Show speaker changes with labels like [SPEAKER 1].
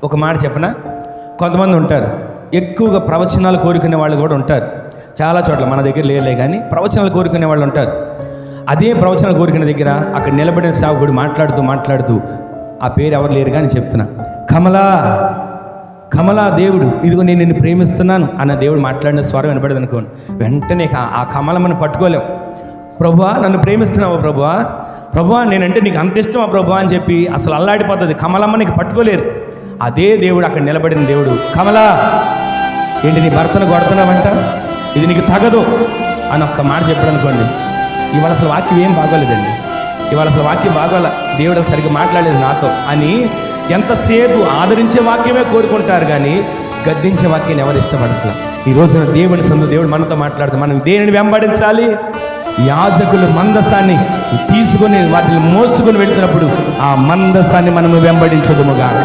[SPEAKER 1] ఒక మాట చెప్పనా, కొంతమంది ఉంటారు ఎక్కువగా ప్రవచనాలు కోరుకునే వాళ్ళు కూడా ఉంటారు. చాలా చోట్ల, మన దగ్గర లేలే కానీ ప్రవచనాలు కోరుకునే వాళ్ళు ఉంటారు. అదే ప్రవచనాలు కోరుకునే దగ్గర అక్కడ నిలబడిన సేవకుడు మాట్లాడుతూ ఆ పేరు ఎవరు లేరు కానీ చెప్తున్నా, కమలా దేవుడు, ఇదిగో నేను నిన్ను ప్రేమిస్తున్నాను అన్న దేవుడు మాట్లాడిన స్వరం వినపడదు అనుకోండి, వెంటనే ఆ కమలమ్మని పట్టుకోలేం. ప్రభువా నన్ను ప్రేమిస్తున్నావా ప్రభువా నేనంటే నీకు అంత ఇష్టమా ప్రభువా అని చెప్పి అసలు అల్లాడిపోతుంది. కమలమ్మ నీకు పట్టుకోలేరు. అదే దేవుడు అక్కడ నిలబడిన దేవుడు, కమలా ఏంటి నీ భర్తను కొడుతున్నావంట, ఇది నీకు తగదు అని ఒక్క మాట చెప్పాడు అనుకోండి, ఇవాళ అసలు వాక్యం ఏం బాగోలేదండి, ఇవాళ అసలు వాక్యం బాగోల, దేవుడు సరిగ్గా మాట్లాడలేదు నాతో అని ఎంతసేపు ఆదరించే వాక్యమే కోరుకుంటారు కానీ గద్దించే వాక్యాన్ని ఎవరు ఇష్టపడట్లా. ఈ రోజున దేవుడు మనతో మాట్లాడుతూ మనం దేనిని వెంబడించాలి? యాజకులు మందసాన్ని తీసుకొని వాటిని మోసుకొని వెళ్తున్నప్పుడు ఆ మందసాన్ని మనము వెంబడించదుము గాక.